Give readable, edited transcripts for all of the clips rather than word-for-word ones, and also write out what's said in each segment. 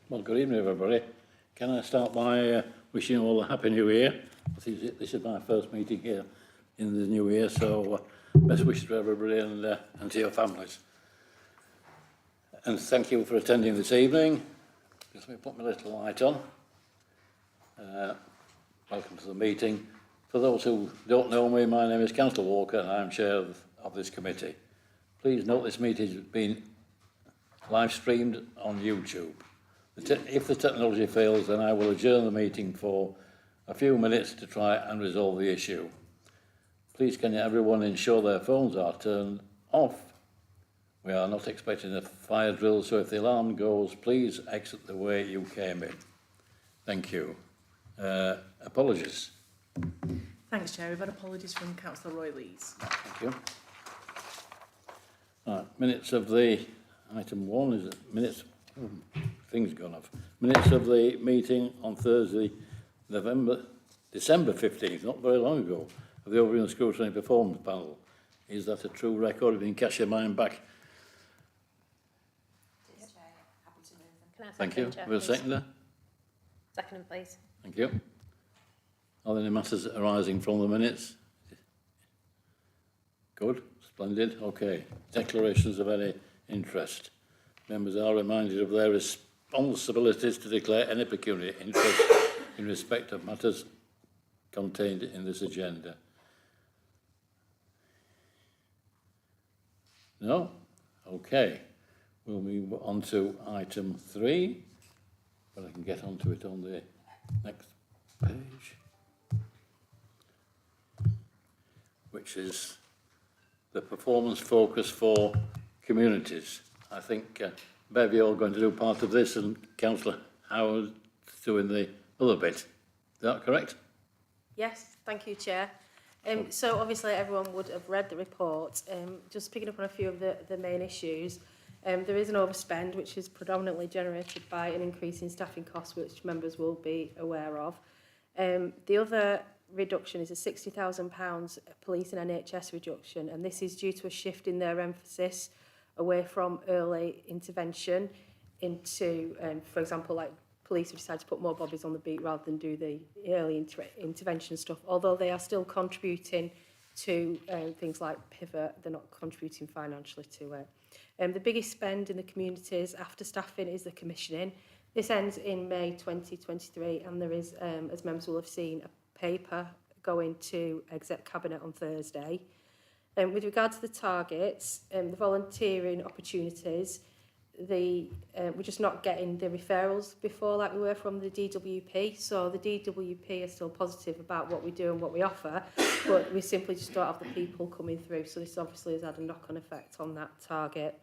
Well, good evening, everybody. Can I start by wishing you all a Happy New Year? I think this is my first meeting here in the new year, so best wishes to everybody and to your families. And thank you for attending this evening. Just let me put my little light on. Welcome to the meeting. For those who don't know me, my name is Councillor Walker and I am chair of this committee. Please note this meeting has been live streamed on YouTube. If the technology fails, then I will adjourn the meeting for a few minutes to try and resolve the issue. Please can everyone ensure their phones are turned off. We are not expecting a fire drill, so if the alarm goes, please exit the way you came in. Thank you. Apologies. Thanks, Chair. We've had apologies from Councillor Roy Lees. Thank you. Right, minutes of the item 1 is it minutes. Things gone off. Minutes of the meeting on Thursday, December 15th, not very long ago, of the Overview and Scrutiny Performance Panel. Is that a true record? If you can cast your mind back. Yes, Chair. Happy to move them. Can I Thank you. Have a seconder? Second, please. Thank you. Are there any matters arising from the minutes? Good. Splendid. Okay. Declarations of any interest. Members are reminded of their responsibilities to declare any pecuniary interest in respect of matters contained in this agenda. No? Okay. We'll move on to item 3, but I can get onto it on the next page, which is the performance focus for communities. I think Bev, you're going to do part of this and Councillor Howard doing the other bit. Is that correct? Yes, thank you, Chair. So obviously everyone would have read the report. Just picking up on a few of the main issues. There is an overspend which is predominantly generated by an increase in staffing costs, which members will be aware of. The other reduction is a £60,000 police and NHS reduction, and this is due to a shift in their emphasis away from early intervention into, for example, like police have decided to put more bobbies on the beat rather than do the early intervention stuff. Although they are still contributing to things like pivot, they're not contributing financially to it. The biggest spend in the communities after staffing is the commissioning. This ends in May 2023, and there is, as members will have seen, a paper going to Exec Cabinet on Thursday. With regard to the targets, the volunteering opportunities, we're just not getting the referrals before like we were from the DWP. So the DWP are still positive about what we do and what we offer, but we simply just don't have the people coming through. So this obviously has had a knock-on effect on that target.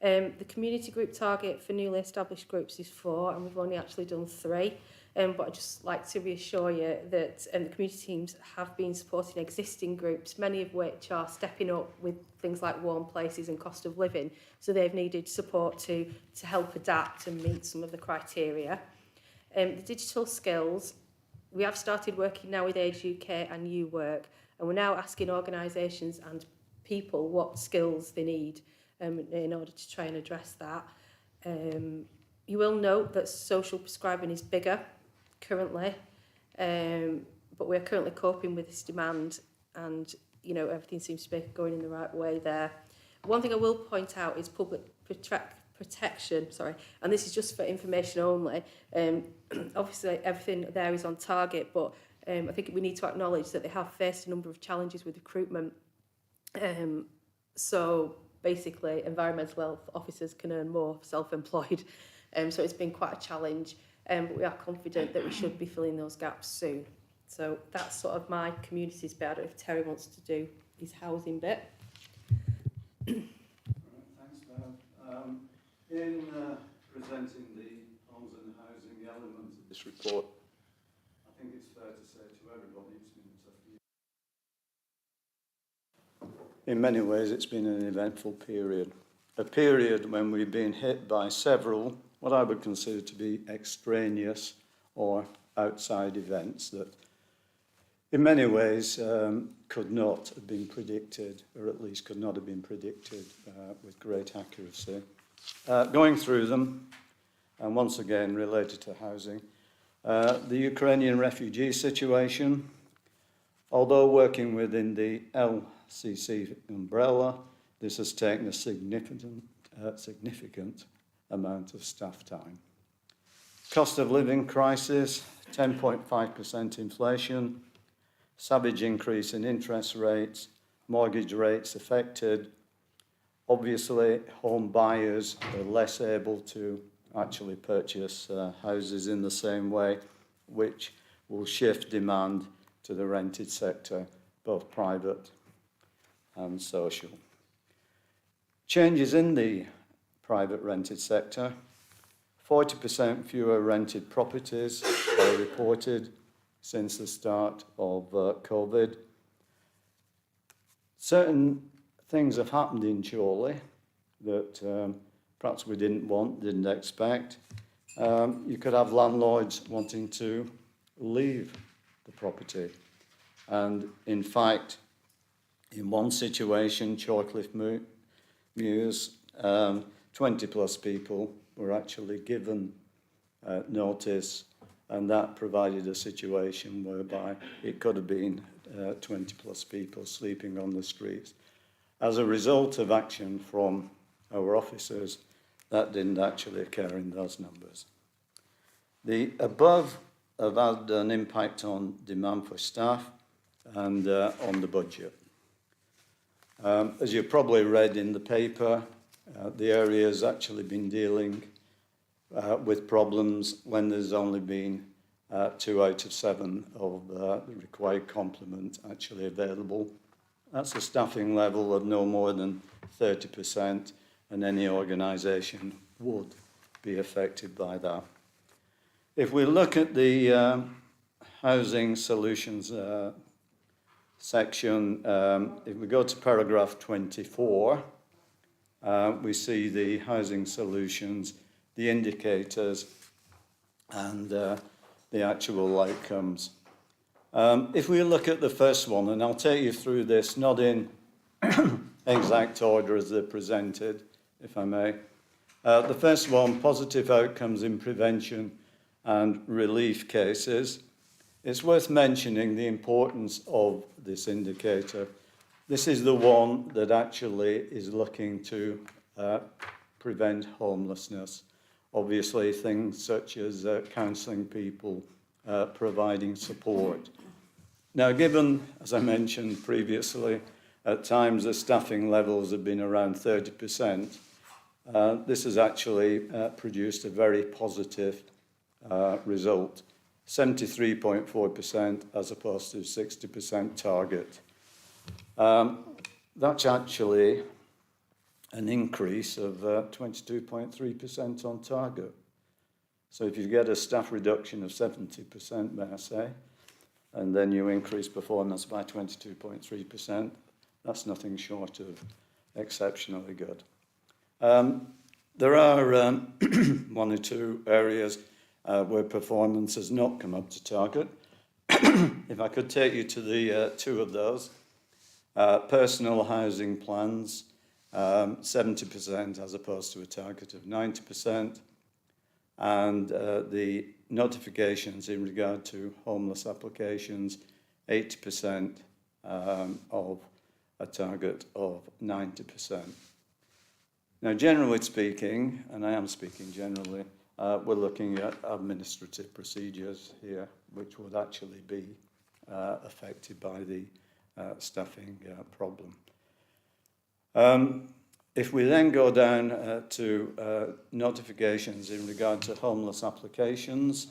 The community group target for newly established groups is 4, and we've only actually done 3. But I'd just like to reassure you that the community teams have been supporting existing groups, many of which are stepping up with things like warm places and cost of living. So they've needed support to help adapt and meet some of the criteria. The digital skills, we have started working now with Age UK and New Work, and we're now asking organisations and people what skills they need in order to try and address that. You will note that social prescribing is bigger currently, but we're currently coping with this demand, and you know everything seems to be going in the right way there. One thing I will point out is public protection, and this is just for information only. Obviously everything there is on target, but I think we need to acknowledge that they have faced a number of challenges with recruitment. So basically environmental health officers can earn more self-employed, so it's been quite a challenge. But we are confident that we should be filling those gaps soon. So that's sort of my communities bit. I don't know if Terry wants to do his housing bit. Thanks, Bev. In presenting the homes and housing element of this report, I think it's fair to say to everybody it's been a tough year. In many ways it's been an eventful period. A period when we've been hit by several what I would consider to be extraneous or outside events that in many ways could not have been predicted, or at least could not have been predicted with great accuracy. Going through them, and once again related to housing. The Ukrainian refugee situation, although working within the LCC umbrella, this has taken a significant amount of staff time. Cost of living crisis, 10.5% inflation, savage increase in interest rates, mortgage rates affected. Obviously, home buyers are less able to actually purchase houses in the same way, which will shift demand to the rented sector, both private and social. Changes in the private rented sector, 40% fewer rented properties are reported since the start of COVID. Certain things have happened in Chorley that perhaps we didn't expect. You could have landlords wanting to leave the property. And in fact, in one situation, Chorecliffe Mews, 20 plus people were actually given notice, and that provided a situation whereby it could have been 20 plus people sleeping on the streets. As a result of action from our officers, that didn't actually occur in those numbers. The above have had an impact on demand for staff and on the budget. As you probably read in the paper, the area has actually been dealing with problems when there's only been 2 out of 7 of the required complement actually available. That's a staffing level of no more than 30%, and any organisation would be affected by that. If we look at the housing solutions section, if we go to paragraph 24, we see the housing solutions, the indicators, and the actual outcomes. If we look at the first one, and I'll take you through this, not in exact order as they're presented, if I may. The first one, positive outcomes in prevention and relief cases. It's worth mentioning the importance of this indicator. This is the one that actually is looking to prevent homelessness. Obviously, things such as counselling people, providing support. Now, given, as I mentioned previously, at times the staffing levels have been around 30%, this has actually produced a very positive result, 73.4% as opposed to 60% target. That's actually an increase of 22.3% on target. So if you get a staff reduction of 70%, may I say, and then you increase performance by 22.3%, that's nothing short of exceptionally good. There are 1 or 2 areas where performance has not come up to target. If I could take you to the 2 of those. Personal housing plans, 70% as opposed to a target of 90%. And the notifications in regard to homeless applications, 80% of a target of 90%. Now, generally speaking, and I am speaking generally, we're looking at administrative procedures here, which would actually be affected by the staffing problem. If we then go down to notifications in regard to homeless applications,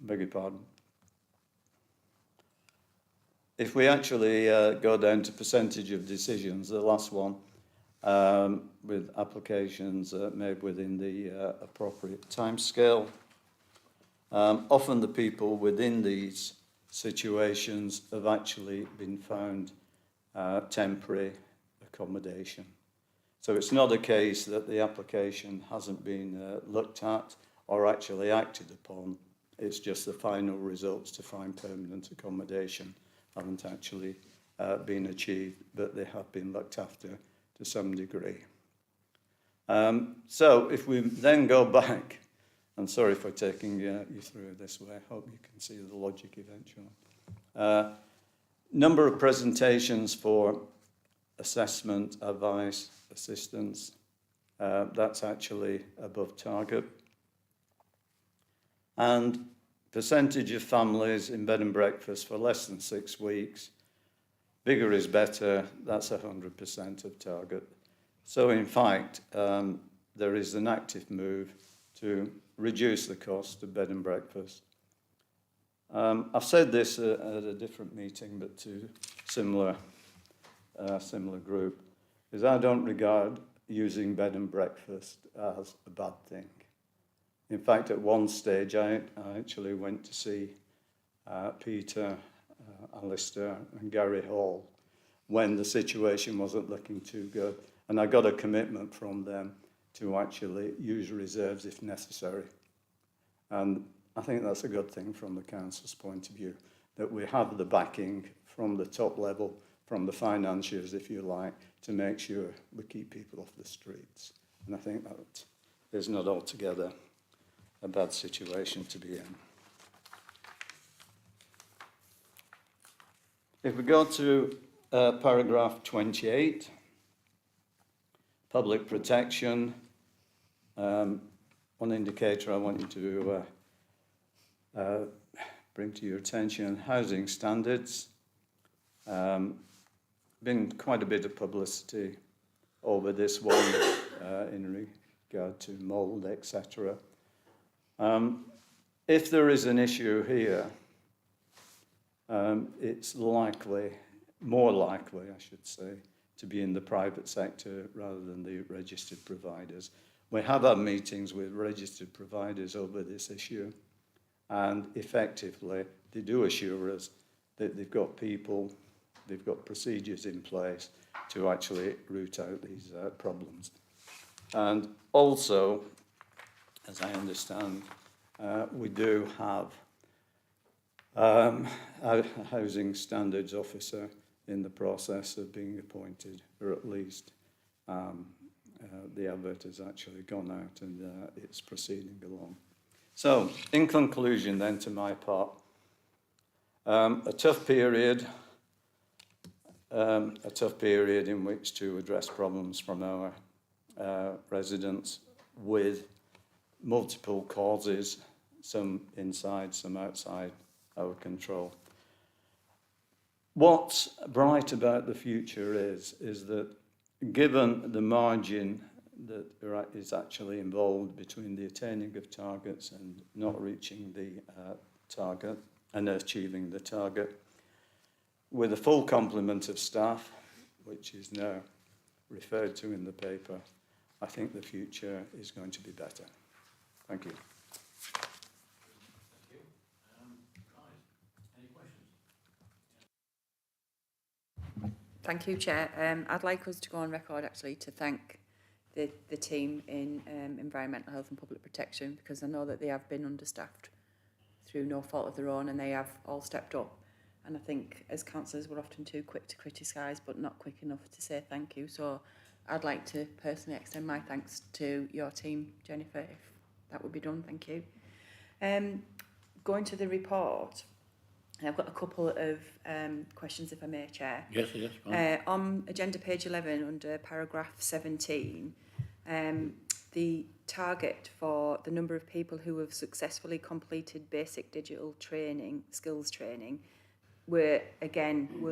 beg your pardon. If we actually go down to percentage of decisions, the last one, with applications made within the appropriate timescale, often the people within these situations have actually been found temporary accommodation. So it's not a case that the application hasn't been looked at or actually acted upon. It's just the final results to find permanent accommodation haven't actually been achieved, but they have been looked after to some degree. So if we then go back, I'm sorry for taking you through this way, I hope you can see the logic eventually. Number of presentations for assessment, advice, assistance, that's actually above target. And percentage of families in bed and breakfast for less than 6 weeks, bigger is better, that's 100% of target. So in fact, there is an active move to reduce the cost of bed and breakfast. I've said this at a different meeting, but to similar group, is I don't regard using bed and breakfast as a bad thing. In fact, at one stage, I actually went to see Peter, Alistair and Gary Hall when the situation wasn't looking too good. And I got a commitment from them to actually use reserves if necessary. And I think that's a good thing from the council's point of view, that we have the backing from the top level, from the financiers, if you like, to make sure we keep people off the streets. And I think that is not altogether a bad situation to be in. If we go to paragraph 28, public protection, one indicator I want you to bring to your attention, housing standards. Been quite a bit of publicity over this one in regard to mould, etc. If there is an issue here, it's more likely, I should say, to be in the private sector rather than the registered providers. We have had meetings with registered providers over this issue, and effectively they do assure us that they've got people, they've got procedures in place to actually root out these problems. And also, as I understand, we do have a housing standards officer in the process of being appointed, or at least the advert has actually gone out and it's proceeding along. So, in conclusion then to my part, a tough period in which to address problems from our residents with multiple causes, some inside, some outside our control. What's bright about the future is that given the margin that is actually involved between the attaining of targets and not reaching the target and achieving the target, with a full complement of staff, which is now referred to in the paper, I think the future is going to be better. Thank you. Thank you, Chair. I'd like us to go on record actually to thank the team in environmental health and public protection, because I know that they have been understaffed through no fault of their own, and they have all stepped up. And I think as councillors we're often too quick to criticise but not quick enough to say thank you. So I'd like to personally extend my thanks to your team, Jennifer, if that would be done. Thank you. Going to the report, I've got a couple of questions, if I may, Chair. Yes, fine. On agenda page 11, under paragraph 17, the target for the number of people who have successfully completed basic digital training, skills training, were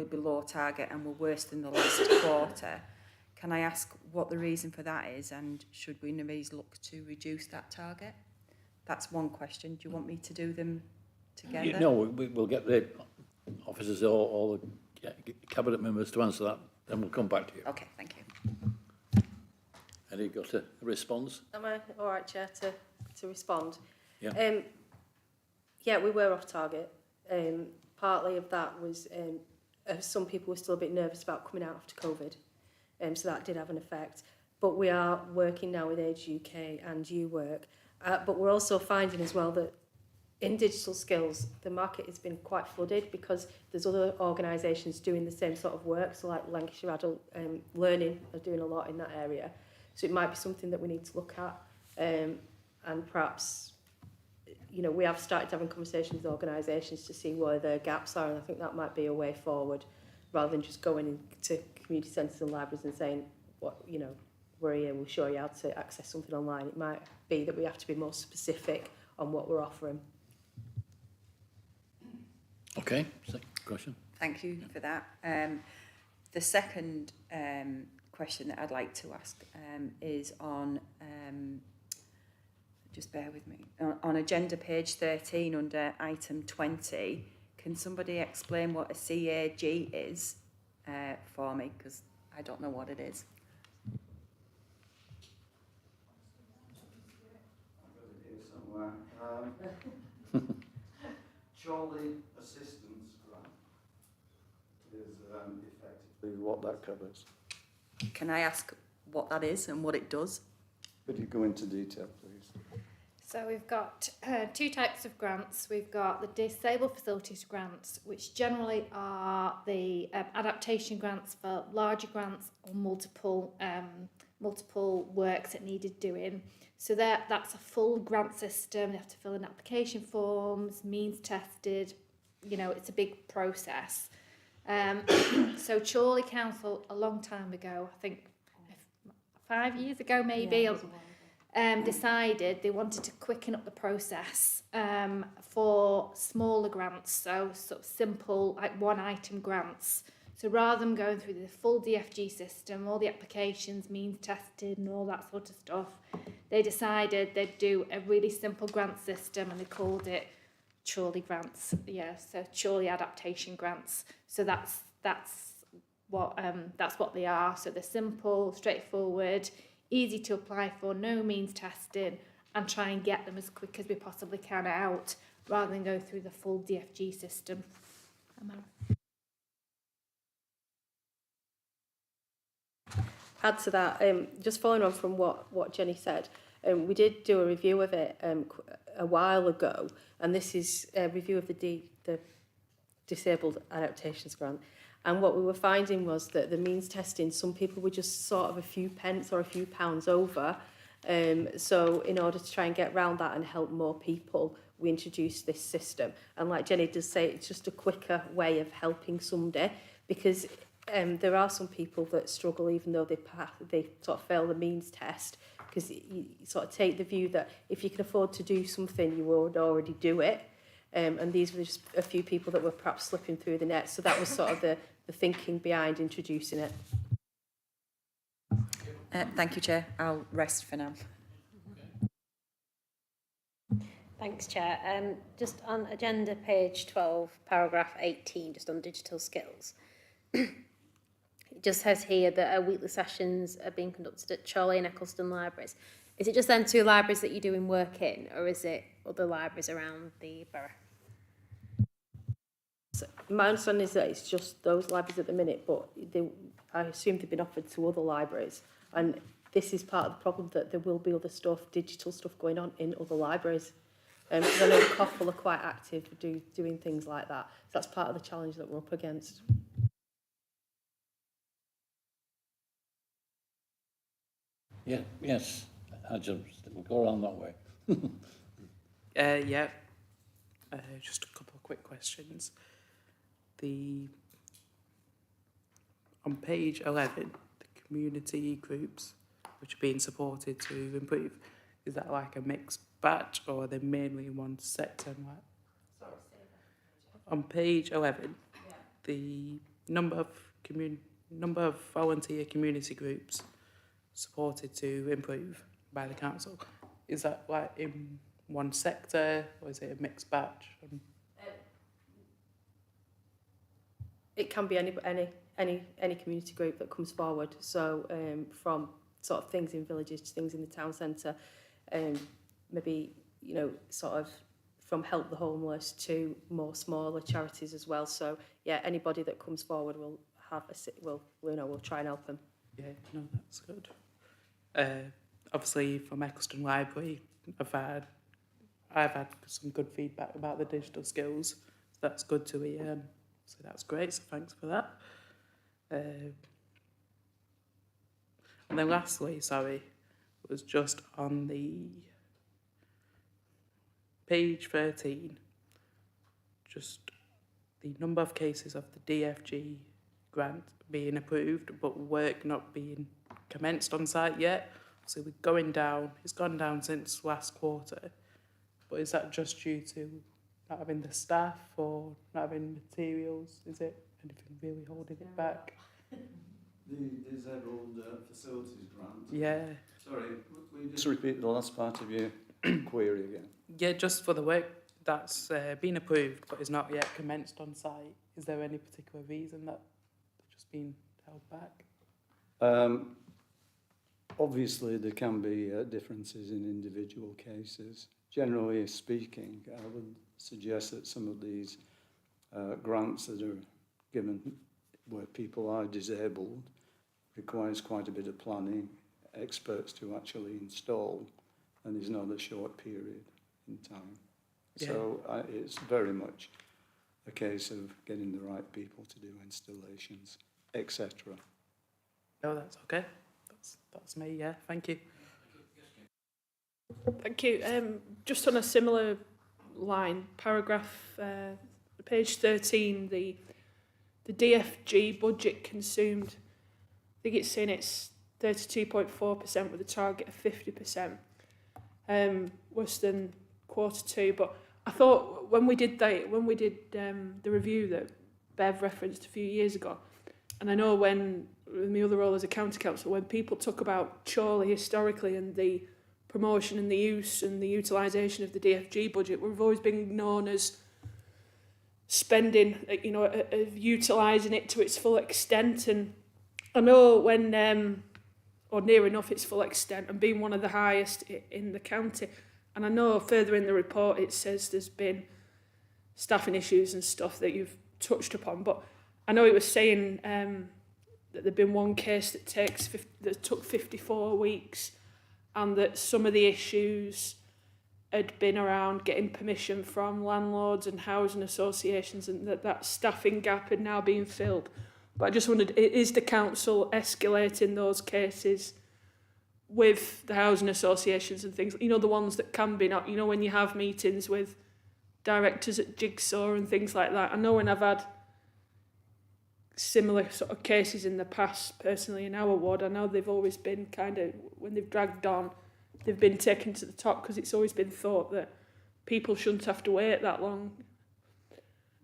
below target and were worse than the last quarter. Can I ask what the reason for that is, and should we look to reduce that target? That's one question. Do you want me to do them together? No, we'll get the officers or all the cabinet members to answer that, then we'll come back to you. Okay, thank you. Have you got a response? Am I all right, Chair, to respond? Yeah. Yeah, we were off target. Partly of that was some people were still a bit nervous about coming out after COVID, so that did have an effect. But we are working now with Age UK and UWork, but we're also finding as well that in digital skills, the market has been quite flooded because there's other organisations doing the same sort of work. So like Lancashire Adult Learning are doing a lot in that area. So it might be something that we need to look at, and perhaps, you know, we have started having conversations with organisations to see where their gaps are, and I think that might be a way forward, rather than just going into community centres and libraries and saying, what, you know, we're here, we'll show you how to access something online. It might be that we have to be more specific on what we're offering. Okay, second question. Thank you for that. The second question that I'd like to ask is on, just bear with me, on agenda page 13 under item 20. Can somebody explain what a CAG is for me? Because I don't know what it is. Somewhere. Surely assistance grant is effectively what that covers. Can I ask what that is and what it does? Could you go into detail, please? So we've got two types of grants. We've got the disabled facilities grants, which generally are the adaptation grants for larger grants or multiple works that needed doing. So that's a full grant system. They have to fill in application forms, means tested. You know, it's a big process. So Chorley Council, a long time ago, I think 5 years ago maybe, decided they wanted to quicken up the process for smaller grants, so sort of simple, like one item grants. So rather than going through the full DFG system, all the applications, means tested and all that sort of stuff, they decided they'd do a really simple grant system and they called it Chorley grants. Yeah, so Chorley adaptation grants. So that's what they are. So they're simple, straightforward, easy to apply for, no means tested, and try and get them as quick as we possibly can out, rather than go through the full DFG system. Add to that, just following on from what Jenny said, we did do a review of it a while ago, and this is a review of the Disabled Adaptations Grant. And what we were finding was that the means testing, some people were just sort of a few pence or a few pounds over. So in order to try and get around that and help more people, we introduced this system. And like Jenny does say, it's just a quicker way of helping somebody, because there are some people that struggle even though they sort of fail the means test, because you sort of take the view that if you can afford to do something, you would already do it. And these were just a few people that were perhaps slipping through the net. So that was sort of the thinking behind introducing it. Thank you, Chair. I'll rest for now. Thanks, Chair. Just on agenda page 12, paragraph 18, just on digital skills. It just says here that weekly sessions are being conducted at Chorley and Eccleston libraries. Is it just then 2 libraries that you're doing work in, or is it other libraries around the borough? So my understanding is that it's just those libraries at the minute, but I assume they've been offered to other libraries. And this is part of the problem, that there will be other stuff, digital stuff going on in other libraries. Because I know Coffle are quite active doing things like that. So that's part of the challenge that we're up against. Yeah, yes, we'll go around that way. Yeah, just a couple of quick questions. On page 11, the community groups which are being supported to improve, is that like a mixed batch, or are they mainly in one sector? Sorry, on page 11, yeah. The number of volunteer community groups supported to improve by the council, is that like in one sector, or is it a mixed batch? It can be any community group that comes forward. So from sort of things in villages to things in the town centre, maybe, you know, sort of from Help the Homeless to more smaller charities as well. So yeah, anybody that comes forward will have we'll try and help them. Yeah, no, that's good. Obviously from Eccleston Library, I've had some good feedback about the digital skills. So that's good to hear. So that's great. So thanks for that. And then lastly, sorry, was just on the page 13, just the number of cases of the DFG grant being approved but work not being commenced on site yet. So we're going down, it's gone down since last quarter, but is that just due to not having the staff or not having materials? Is it anything really holding it back? The disabled facilities grant. Yeah. Sorry, will you just repeat the last part of your query again? Yeah, just for the work that's been approved but is not yet commenced on site. Is there any particular reason that they've just been held back? Obviously, there can be differences in individual cases. Generally speaking, I would suggest that some of these grants that are given where people are disabled requires quite a bit of planning, experts to actually install, and is not a short period in time. Yeah. So it's very much a case of getting the right people to do installations, etc. No, that's okay. That's me, yeah. Thank you. Thank you. Just on a similar line, paragraph, page 13, the DFG budget consumed, I think it's saying it's 32.4% with a target of 50%, worse than Q2. But I thought when we did the review that Bev referenced a few years ago, and I know when in my other role as a county council, when people talk about Chorley historically and the promotion and the use and the utilisation of the DFG budget, we've always been known as spending, utilising it to its full extent. And I know when, or near enough its full extent, and being one of the highest in the county. And I know further in the report it says there's been staffing issues and stuff that you've touched upon, but I know it was saying that there'd been one case that took 54 weeks, and that some of the issues had been around getting permission from landlords and housing associations, and that staffing gap had now been filled. But I just wondered, is the council escalating those cases with the housing associations and things, the ones that can be not, when you have meetings with directors at Jigsaw and things like that. I know when I've had similar sort of cases in the past, personally in our ward, I know they've always been kind of, when they've dragged on, they've been taken to the top, because it's always been thought that people shouldn't have to wait that long.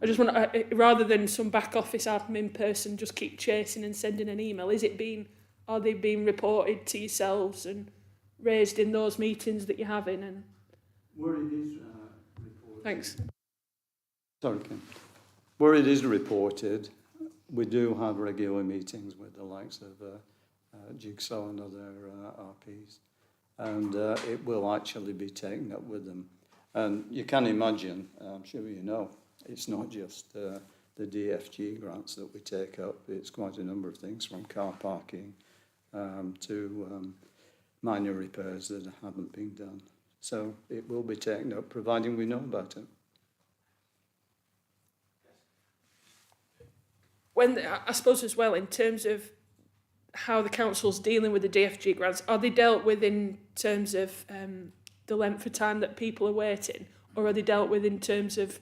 I just want to, rather than some back office admin person just keep chasing and sending an email, are they being reported to yourselves and raised in those meetings that you're having? And where it is reported. Thanks. Sorry, Kim. Where it is reported, we do have regular meetings with the likes of Jigsaw and other RPs, and it will actually be taken up with them. And you can imagine, I'm sure you know, it's not just the DFG grants that we take up. It's quite a number of things, from car parking to minor repairs that haven't been done. So it will be taken up, providing we know about it. I suppose as well, in terms of how the council's dealing with the DFG grants, are they dealt with in terms of the length of time that people are waiting, or are they dealt with in terms of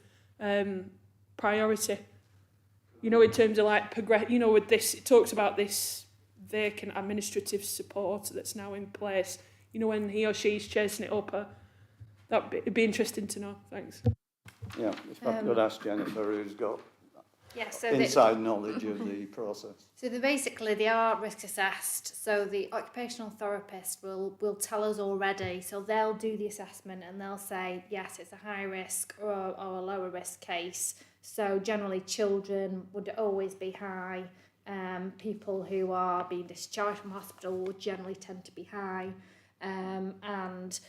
priority? In terms of like with this, it talks about this vacant administrative support that's now in place. When he or she's chasing it up, it'd be interesting to know. Thanks. Yeah, if I could ask Jennifer, who's got So inside knowledge of the process. So they are risk assessed. So the occupational therapist will tell us already. So they'll do the assessment and they'll say, yes, it's a high risk or a lower risk case. So generally children would always be high. People who are being discharged from hospital would generally tend to be high. And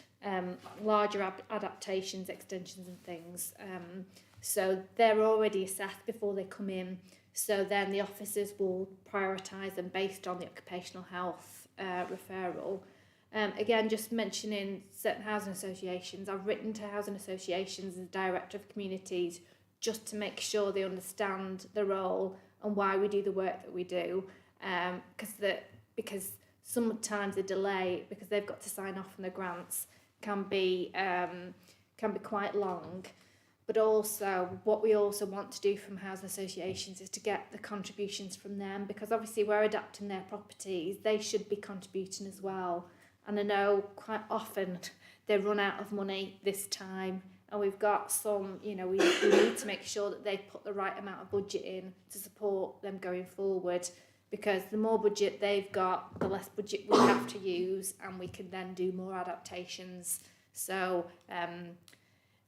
larger adaptations, extensions and things. So they're already assessed before they come in. So then the officers will prioritise them based on the occupational health referral. Again, just mentioning certain housing associations, I've written to housing associations and the Director of Communities just to make sure they understand the role and why we do the work that we do. Because sometimes a delay because they've got to sign off on the grants can be quite long. But also, what we also want to do from housing associations is to get the contributions from them, because obviously we're adapting their properties, they should be contributing as well. And I know quite often they run out of money this time, and we've got some, we need to make sure that they put the right amount of budget in to support them going forward, because the more budget they've got, the less budget we have to use, and we can then do more adaptations. So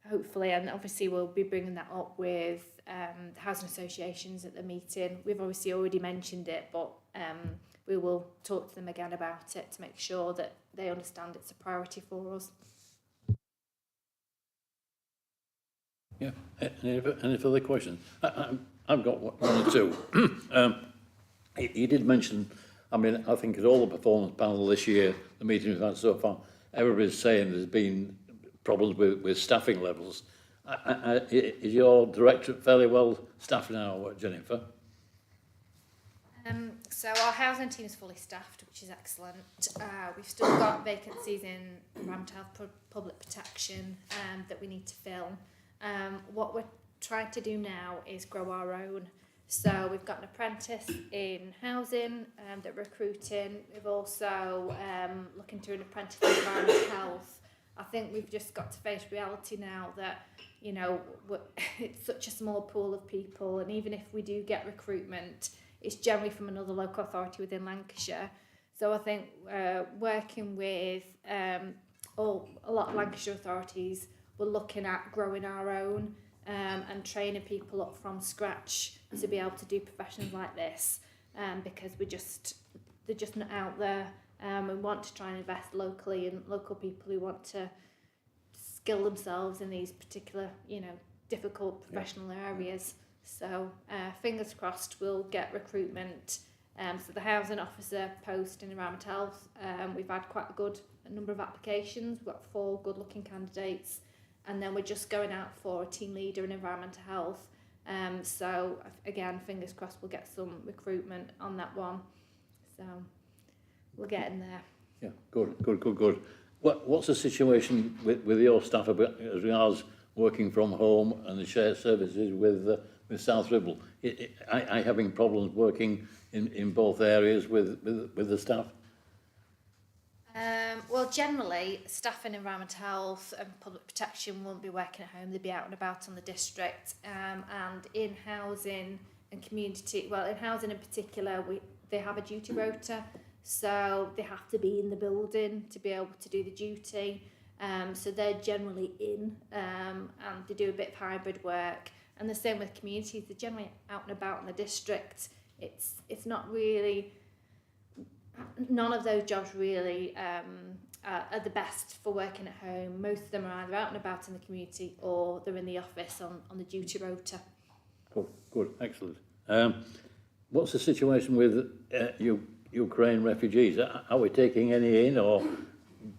hopefully, and obviously we'll be bringing that up with the housing associations at the meeting. We've obviously already mentioned it, but we will talk to them again about it to make sure that they understand it's a priority for us. Yeah, any further questions? I've got one or two. You did mention, I think at all the performance panel this year, the meeting we've had so far, everybody's saying there's been problems with staffing levels. Is your directorate fairly well staffed now, Jennifer? So our housing team is fully staffed, which is excellent. We've still got vacancies in environmental health, public protection that we need to fill. What we're trying to do now is grow our own. So we've got an apprentice in housing that we're recruiting. We've also looking to an apprentice in environmental health. I think we've just got to face reality now that, it's such a small pool of people, and even if we do get recruitment, it's generally from another local authority within Lancashire. So I think working with a lot of Lancashire authorities, we're looking at growing our own and training people up from scratch to be able to do professions like this, because they're just not out there. We want to try and invest locally in local people who want to skill themselves in these particular, difficult professional areas. So fingers crossed we'll get recruitment. So the housing officer post in environmental health, we've had quite a number of applications. We've got 4 good looking candidates, and then we're just going out for a team leader in environmental health. So again, fingers crossed we'll get some recruitment on that one. So we're getting there. Yeah, good. What's the situation with your staff as regards working from home and the shared services with South Ribble? Are you having problems working in both areas with the staff? Well, generally, staff in environmental health and public protection won't be working at home. They'll be out and about on the district. And in housing and community, well, in housing in particular, they have a duty rota. So they have to be in the building to be able to do the duty. So they're generally in, and they do a bit of hybrid work. And the same with communities, they're generally out and about in the district. It's not really, none of those jobs really are the best for working at home. Most of them are either out and about in the community or they're in the office on the duty rota. Good, excellent. What's the situation with Ukraine refugees? Are we taking any in, or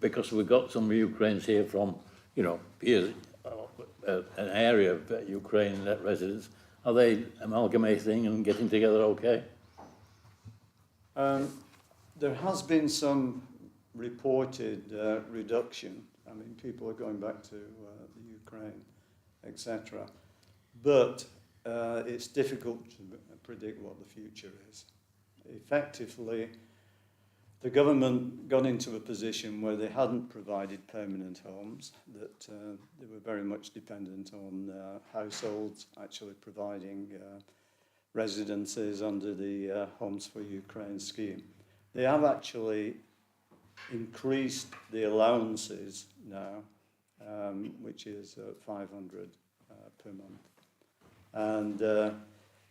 because we've got some Ukrainians here from, here, an area of Ukraine residents, are they amalgamating and getting together okay? There has been some reported reduction. People are going back to the Ukraine, etc. But it's difficult to predict what the future is. Effectively, the government got into a position where they hadn't provided permanent homes, that they were very much dependent on households actually providing residences under the Homes for Ukraine scheme. They have actually increased the allowances now, which is 500 per month. And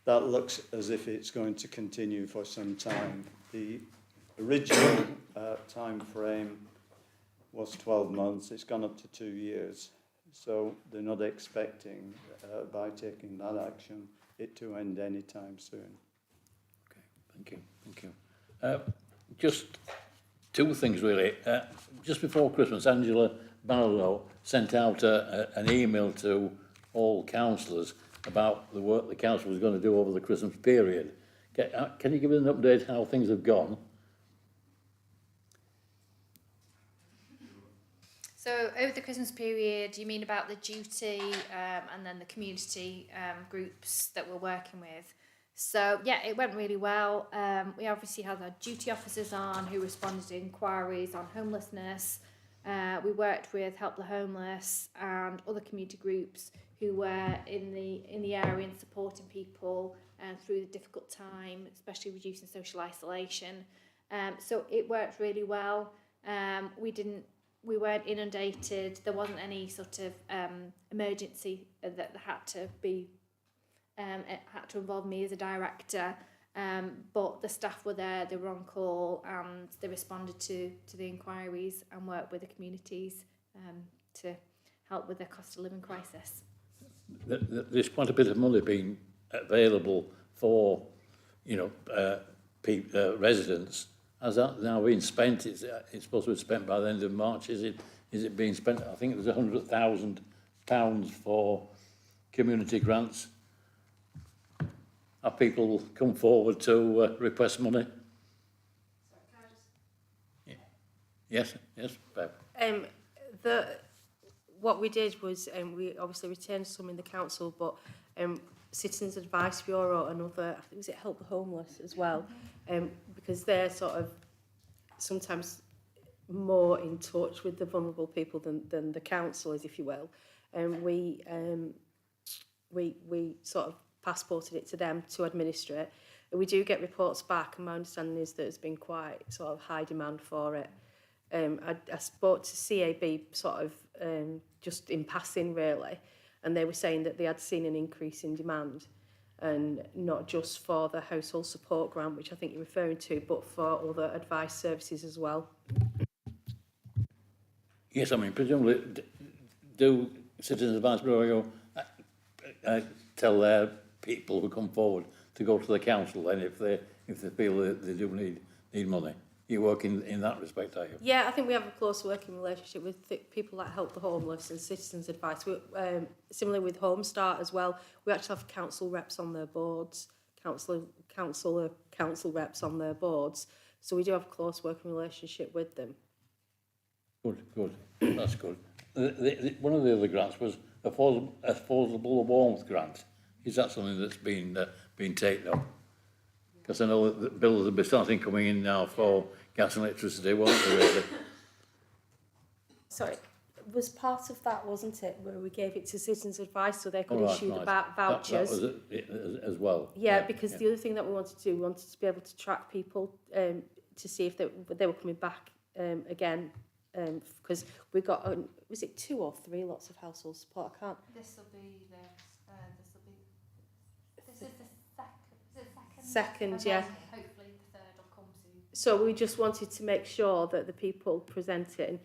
that looks as if it's going to continue for some time. The original time frame was 12 months. It's gone up to 2 years. So they're not expecting, by taking that action, it to end anytime soon. Okay, thank you. Just 2 things really. Just before Christmas, Angela Barlow sent out an email to all councillors about the work the council was going to do over the Christmas period. Can you give us an update how things have gone? So over the Christmas period, you mean about the duty and then the community groups that we're working with? So yeah, it went really well. We obviously had our duty officers on who responded to inquiries on homelessness. We worked with Help the Homeless and other community groups who were in the area and supporting people through the difficult time, especially reducing social isolation. So it worked really well. We weren't inundated. There wasn't any sort of emergency that had to be. It had to involve me as a director, but the staff were there. They were on call and they responded to the inquiries and worked with the communities to help with the cost of living crisis. There's quite a bit of money being available for, residents. Has that now been spent? It's supposed to be spent by the end of March. Is it being spent? I think there's £100,000 for community grants. Have people come forward to request money? Yes, Bev. What we did was we obviously retained some in the council, but Citizens Advice Bureau and other, I think was it Help the Homeless as well, because they're sort of sometimes more in touch with the vulnerable people than the council is, if you will. And we sort of passported it to them to administer it. And we do get reports back, and my understanding is that there's been quite sort of high demand for it. I spoke to CAB sort of just in passing really, and they were saying that they had seen an increase in demand, and not just for the household support grant, which I think you're referring to, but for other advice services as well. Yes, I mean, presumably, do Citizens Advice Bureau tell their people who come forward to go to the council then if they feel that they do need money? You work in that respect, are you? Yeah, I think we have a close working relationship with people that Help the Homeless and Citizens Advice. Similarly with Home Start as well, we actually have council reps on their boards, council reps on their boards. So we do have a close working relationship with them. Good. That's good. One of the other grants was affordable warmth grant. Is that something that's been taken up? Because I know that the bills will be starting coming in now for gas and electricity, won't they, really? Sorry, was part of that, wasn't it, where we gave it to Citizens Advice so they could issue the vouchers? That was it as well. Yeah, because the other thing that we wanted to do, we wanted to be able to track people to see if they were coming back again, because we got, was it 2 or 3 lots of household support? I can't. This is the second, yeah. Hopefully the third will come soon. So we just wanted to make sure that the people presenting,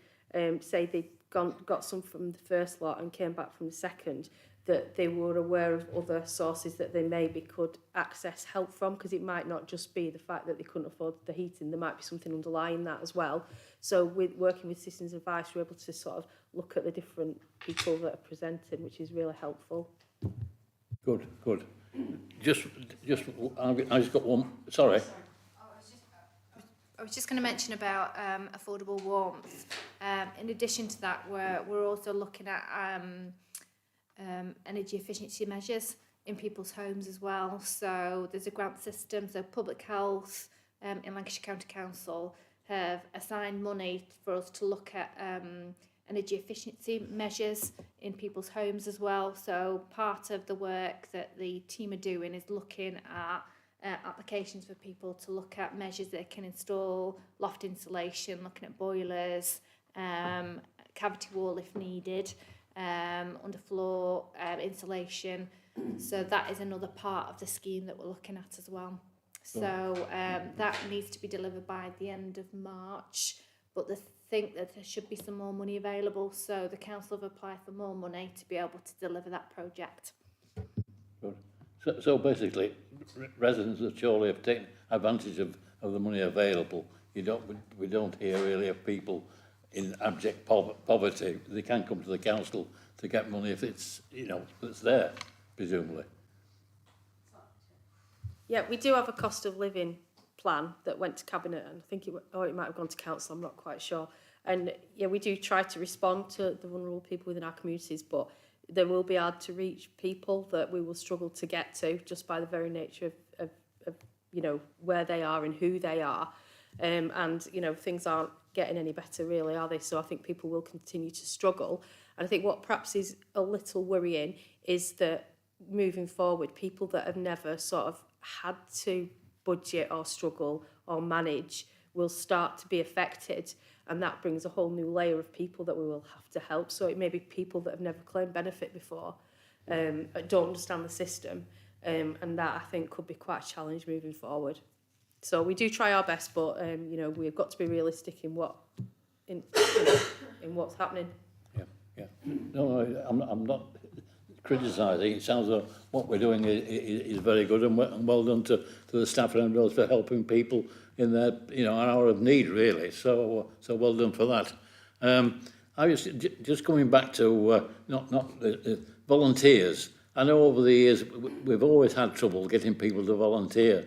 say they'd got some from the first lot and came back from the second, that they were aware of other sources that they maybe could access help from, because it might not just be the fact that they couldn't afford the heating, there might be something underlying that as well. So with working with Citizens Advice, we're able to sort of look at the different people that are presenting, which is really helpful. Good. Just I just got one. Sorry. I was just going to mention about affordable warmth. In addition to that, we're also looking at energy efficiency measures in people's homes as well. So there's a grant system. So Public Health in Lancashire County Council have assigned money for us to look at energy efficiency measures in people's homes as well. So part of the work that the team are doing is looking at applications for people to look at measures they can install, loft insulation, looking at boilers, cavity wall if needed, underfloor insulation. So that is another part of the scheme that we're looking at as well. So that needs to be delivered by the end of March, but they think that there should be some more money available, so the council have applied for more money to be able to deliver that project. Good. So basically, residents of Chorley have taken advantage of the money available. We don't hear really of people in abject poverty. They can come to the council to get money if it's it's there, presumably. Yeah, we do have a cost of living plan that went to Cabinet, and I think it might have gone to Council, I'm not quite sure. And yeah, we do try to respond to the vulnerable people within our communities, but there will be hard to reach people that we will struggle to get to just by the very nature of you know, where they are and who they are. And, you know, things aren't getting any better really, are they? So I think people will continue to struggle. And I think what perhaps is a little worrying is that moving forward, people that have never sort of had to budget or struggle or manage will start to be affected, and that brings a whole new layer of people that we will have to help. So it may be people that have never claimed benefit before, don't understand the system, and that I think could be quite a challenge moving forward. So we do try our best, but you know, we've got to be realistic in what in what's happening. Yeah. No, I'm not criticising. It sounds like what we're doing is very good, and well done to the staff and those for helping people in their, you know, an hour of need, really. So well done for that. I was just coming back to not volunteers. I know over the years we've always had trouble getting people to volunteer.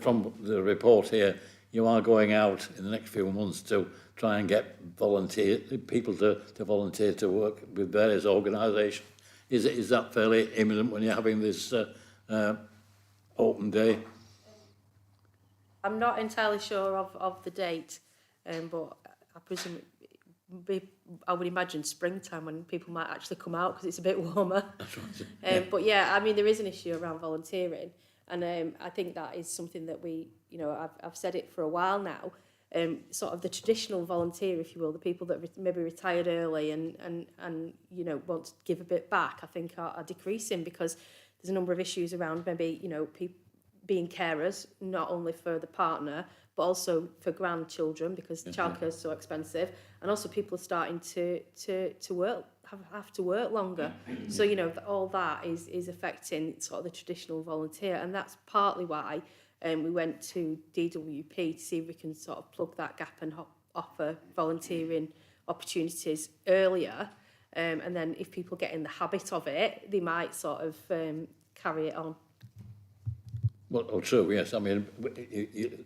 From the report here, you are going out in the next few months to try and get people to volunteer to work with various organisations. Is that fairly imminent when you're having this open day? I'm not entirely sure of the date, but I presume I would imagine springtime when people might actually come out because it's a bit warmer. That's right. But yeah, I mean, there is an issue around volunteering, and I think that is something that we, you know, I've said it for a while now. Sort of the traditional volunteer, if you will, the people that maybe retired early and you know, want to give a bit back, I think are decreasing because there's a number of issues around maybe, you know, being carers, not only for the partner, but also for grandchildren because childcare is so expensive, and also people are starting to work, have to work longer. So, you know, all that is affecting sort of the traditional volunteer, and that's partly why we went to DWP to see if we can sort of plug that gap and offer volunteering opportunities earlier. And then if people get in the habit of it, they might sort of carry it on. Well, true, yes. I mean,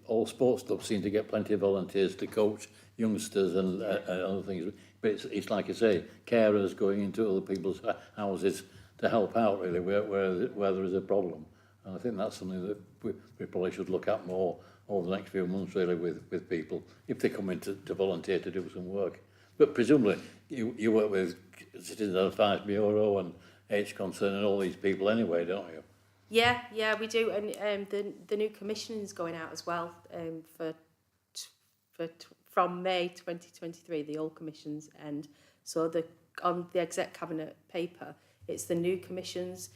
all sports clubs seem to get plenty of volunteers to coach youngsters and other things. But it's like I say, carers going into other people's houses to help out, really, where there is a problem. And I think that's something that we probably should look at more over the next few months, really, with people, if they come in to volunteer to do some work. But presumably, you work with Citizens Advice Bureau and H-Concern and all these people anyway, don't you? Yeah, we do, and the new commission is going out as well from May 2023. The old commissions end, so on the exec cabinet paper, it's the new commissions.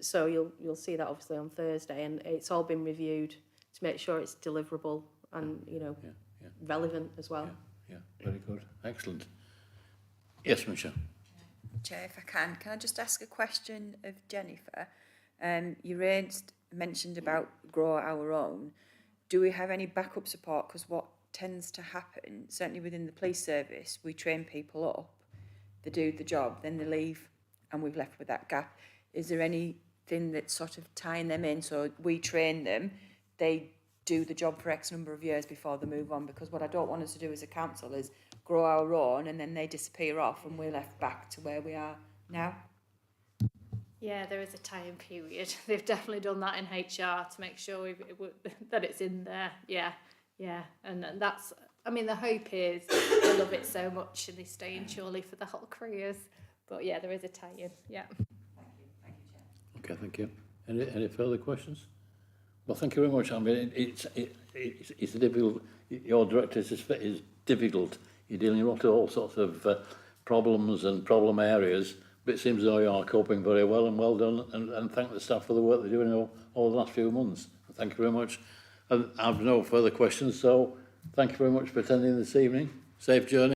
So you'll see that obviously on Thursday, and it's all been reviewed to make sure it's deliverable and, you know, relevant as well. Yeah, very good, excellent. Yes, Michelle. Chair, if I can I just ask a question of Jennifer? You mentioned about grow our own. Do we have any backup support? Because what tends to happen, certainly within the police service, we train people up, they do the job, then they leave, and we've left with that gap. Is there anything that's sort of tying them in? So we train them, they do the job for X number of years before they move on, because what I don't want us to do as a council is grow our own and then they disappear off and we're left back to where we are now. Yeah, there is a tie-in period. They've definitely done that in HR to make sure that it's in there. Yeah. And that's, I mean, the hope is they love it so much and they stay in surely for the whole careers. But yeah, there is a tie-in. Yeah. Thank you, Chair. Okay, thank you. Any further questions? Well, thank you very much. I mean, it's difficult. Your director is difficult. You're dealing with all sorts of problems and problem areas, but it seems as though you are coping very well, and well done, and thank the staff for the work they're doing all the last few months. Thank you very much. And I have no further questions, so thank you very much for attending this evening. Safe journey.